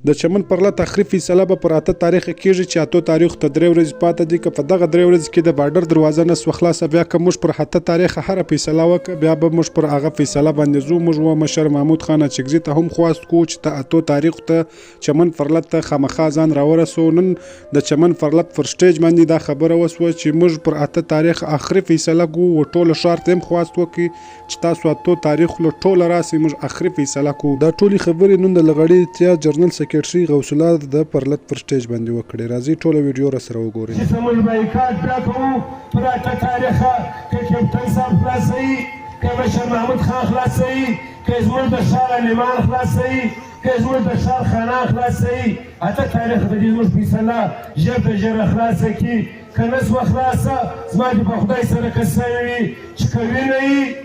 د چمن پر لاره اخري فیصله به پر 8 تاریخ کېږي چې 8 تاریخ ته 3 ورځې پاتې دي. که په دغه 3 ورځې کې د بارډر دروازه نسوه خلاصه، بیا که موږ پر 8 تاریخ هره فیصله وکړه، بیا به موږ پر هغه فیصله باندې ځو. موږ و مشر محمود خان اچکزي ته هم خواست کوو چې ته 8 تاریخ ته چمن فرلت ته خامخا ځان راورسو. نن د چمن فرلت پر سټیج باندې دا خبره وسوه چې موږ پر 8 تاریخ اخري فیصله کوو. ټول شهر ته هم خواست وکړي چې تاسو 8 تاریخ له ټوله راسئ، موږ اخري فیصله کوو. دا ټولې خبرې نن د لغړی اتحاد جنرال سکرټري غوث الله د پرلت پر سټیج باندې وکړي. راځي ټوله ویډیو را سره وګورئ. چې زموږ بایکاټ بیا کوو پر 8 تاریخه، که کپټن صاحب خلاصوي، که مشر محمود خان خلاصوي، که زموږ د ښار عالمان خلاصوي، که زموږ د ښار خانان خلاصوي. 8 تاریخ ته دې زموږ فیصله ژر تر ژره خلاصه کړي. که نه سوه خلاصه، زما دې په خدای سره قسم وي چې که وینه وي،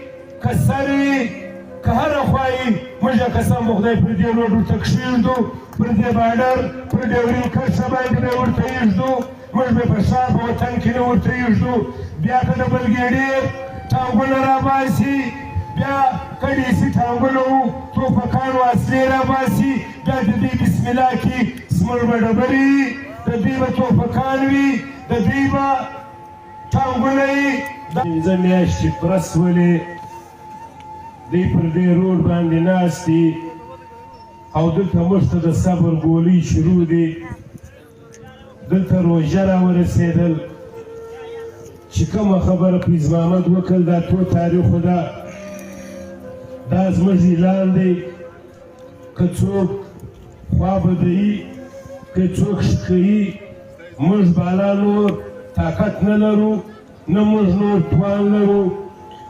که سر وي، که هره خوا وي، موږ قسم په خدای پر دې روډ ورته کښېږدو، پر دې بارډر پر ډیورین کرښه باندې به ورته ایږدو. موږ به په ښار په وطن کې نه ورته ایږدو. بیا که د بلګېډې ټانګونه راباسي، بیا که ډیسي ټانګونه وو، توپکانو اصلي راباسي، بیا د دوی بسم الله کې زموږ به ډبرې وي، د دوی به توپکان وي، د دوی به ټانګونه وي. 5 میاشتې پرس ولې دوی پر دې روډ باندې ناست دي او دلته موږ ته د صبر ګولۍ شروع دي. دلته روژه راورسېدل چې کومه خبره فیض محمد وکړل د 8 تاریخو ده، دا زموږ اعلان دی. که څوک خوابدهیي، که څوک شکهیي، موږ بالا نور طاقت نه لرو، نه موږ نور توان لرو.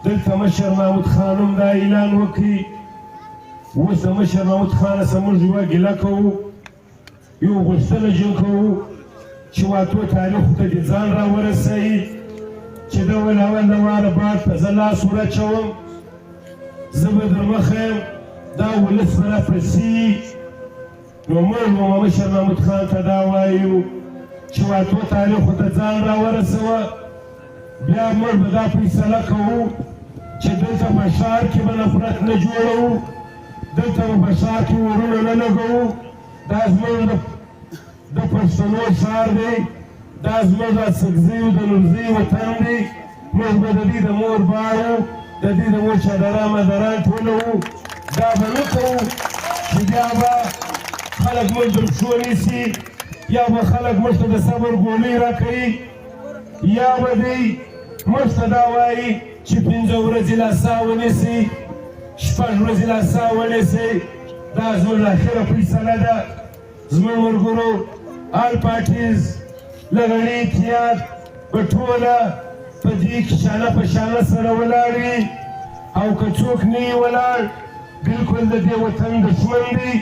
دلته مشر محمود خان هم دا اعلان وکړي. اوس د مشر محمود خان سره موږ یوه ګیله کوو، یو غوښتنه جوړ کوو چې 8 تاریخو ته دې ځان راورسوي چې د اول د واره باد ته زه لاس ورچوم، زه به در مخه یم، دا ولس به راپسي. نو موږ به مشر محمود خان ته دا وایو چې 8 تاریخو ته ځان راورسوه. بیا موږ به دا فیصله کوو چې دلته په ښار کې به نفرت نه جوړوو، دلته به په ښار کې ورونه نه لګوو. دا زموږ د پښتنو ښار دی، دا زموږ د اڅکزیو د نورزیو وطن دی. موږ به د دې د مور باړو، د دې د مور چادران مدران ټولوو. دا به نه کوو چې بیا به خلک موږ د پښو نیسي، یا به خلک موږ ته د صبر ګولۍ راکوي، یا به دوی موږ ته دا وایي چې 5 ورځې لاسا ونیسئ، 6 ورځې لاسا ونیسئ. دا زموږ اخره فیصله ده. زموږ ملګرو آل پارټیز لغړی اتحاد به ټوله په دې کې شانه په شانه سره ولاړ وي، او که څوک نه وي ولاړ، بلکل د دې وطن دښمن دی،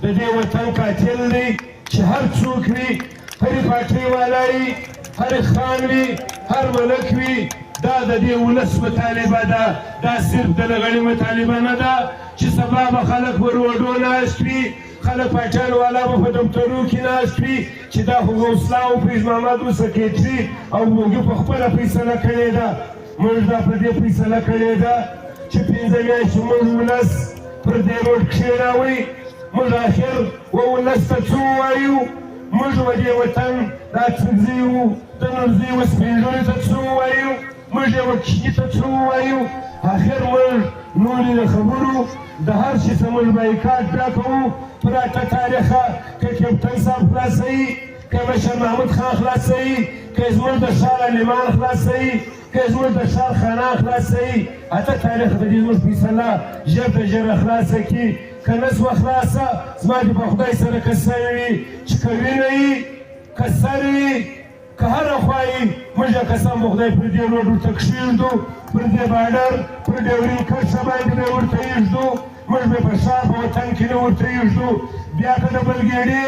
د دې وطن قاتل دی. چې هر څوک وي، هرې پارټۍ والا وي، هر خان وي، هر ملک وي، دا د دې ولس مطالبه ده. دا صرف د لغړي مطالبه نه ده چې سبا به خلک په روډو ناست وي، خلک پاچان والا به په دفترو کې ناست وي چې دا خو غوث الله او فیض محمد و سکرټري او موږ په خپله فیصله کړې ده. موږ دا په دې فیصله کړې ده چې 5 میاشتې موږ ولس پر دې روډ کښېنوئ. موږ اخر ولس ته څه ووایو؟ موږ به دې وطن د اڅکزیو د نورزیو سپین ږیرو ته څه ووایو؟ موږ یې وکشي ته څه ووایو؟ اخر موږ نورې د خبرو د هر شي څه موږ بایکاټ بیا کوو پر 8 تاریخه. که کپټن صاحب خلاصوي، که مشر محمود خان خلاصوي، که زموږ د ښار عالمان خلاصوي، که زموږ د ښار خانان خلاصوي. 8 تاریخ ته دې زموږ فیصله ژر تر ژره خلاصه کړي. که نه سوه خلاصه، زما دې په خدای سره قسم وي چې که وینه وي، که سر وي، که هره خوا وي، موږ قسم په خدای پر دې روډ ورته کښېږدو، پر دې بارډر پر ډیورین کرښه باندې به ورته ایږدو. موږ به په ښار په وطن کې نه ورته ایږدو. بیا که د بلګېډې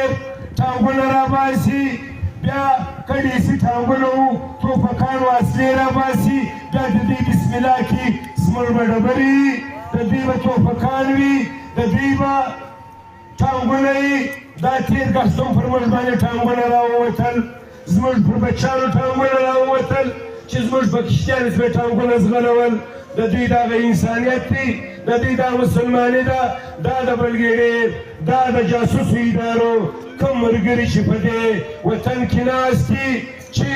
ټانګونه راباسي، بیا که ډیسي ټانګونه وو، توپکانو اصلي راباسي، بیا د دوی بسم الله کې زموږ به ډبرې وي، د دوی به توپکان وي، د دوی به ټانګونه وي. دا تېر کښتون پر موږ باندې ټانګونه راووتل، زموږ پر بچیانو ټانګونه راووتل چې زموږ په کشتیانو پرې ټانګونه ځغلول. د دوی دغه انسانیت دی د دوی دا مسلماني ده دا د بلګېډې دا د جاسوسو ادارو کوم ملګري چې په دې وطن کې ناست دي چې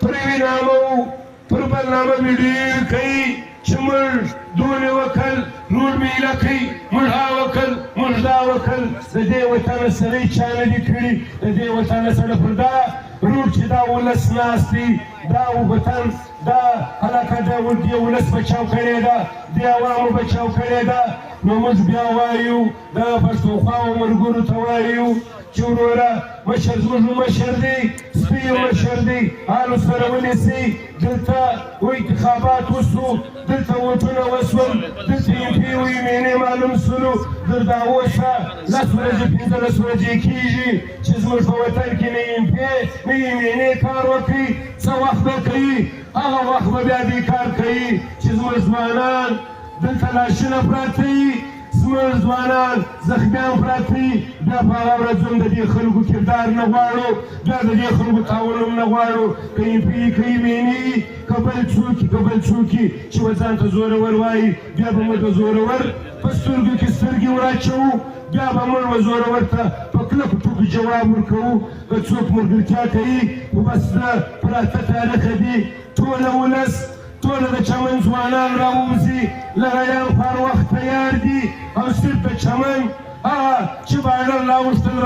پر یوې نامه پر بل نامه ویډیو کوي چې موږ دونې وکړ نور مې ایله کوي موږ ها وکړ موږ دا وکړ د دې وطنه سړی چا نه دي کړي د دې وطنه سړی پر دا روډ چې دا ولس ناست دی دا وطن دا هلکه د دې ولس بچاو کړې ده د عوامو بچاو کړې ده نو موږ بیا وایو د پښتونخواو ملګرو ته وایو چې وروره مشر زموږ مشر دی سپی مشر دی حالو سره ونیسئ دلته انتخابات وسو دلته ووټونه وسول دلته MP میینې معلوم سولو در دا اوسه 10 ورځې 15 ورځې کېږي چې زموږ په وطن کې نه MP نه میینې کار وکړي څه وخت به کوي هغه وخت به بیا دې کار کوي چې زموږ ځوانان دلته لاشونه پراته وي زموږ ځوانان زخمیان پراته وي بیا په هغه ورځ هم د دې خلکو کردار نه غواړو بیا د دې خلکو تعاون هم نه غواړو که MP که میینې که بل څوک چې به ځان ته زورور وایي بیا به موږ د زورور په سترګو کې سترګې وراچوو بیا به موږ به زورور ته په کلکو ټکو جواب ورکوو که څوک ملګرتیا کوي خو بس د پراته تاریخه دي ټوله ولس ټوله د چمن ځوانان راووځي لغیان خو هر وخت تیار دي او صرف د چمن هغه چې بایډر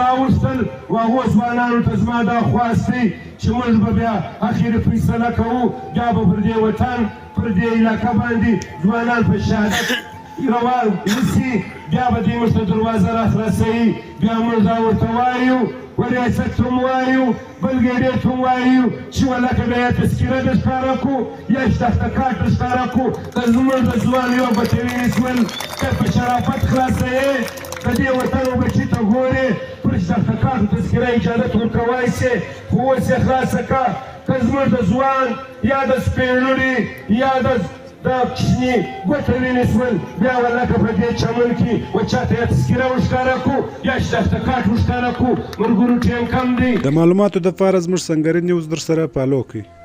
راوستل و هغو ځوانانو ته زما دا خواست دی چې موږ به بیا اخري فیصله کوو بیا به پر دې وطن پر دې علاقه باندې ځوانان په شهادت روان نیسي بیا به دوی موږ ته دروازه راخلاصوي بیا موږ دا ورته وایو ریاست ته هم وایو بلګېډې ته هم وایو چې ولکه بیا تذکیره د ښکاره کړو یا شناخته کارت د ښکاره کړو که زموږ د ځوان یو بچه ونیسول که په شرافت خلاصوې د دې وطن بچي ته ګورې پر شناخته کارت تذکیره اجازت ورکوای سې خو اوس یې خلاصه کړه که زموږ د ځوان یا د سپېړلي یا د کوچني ګوته ونیسول بیا ولکه په دې چمن کې و چاته یا تذکیره ورښکاره کړو یا شناخته کارت ورښکاره کړو ملګرو ټیم کم دی د معلوماتو دپاره زموږ سنګري نیوز در سره فالو کړئ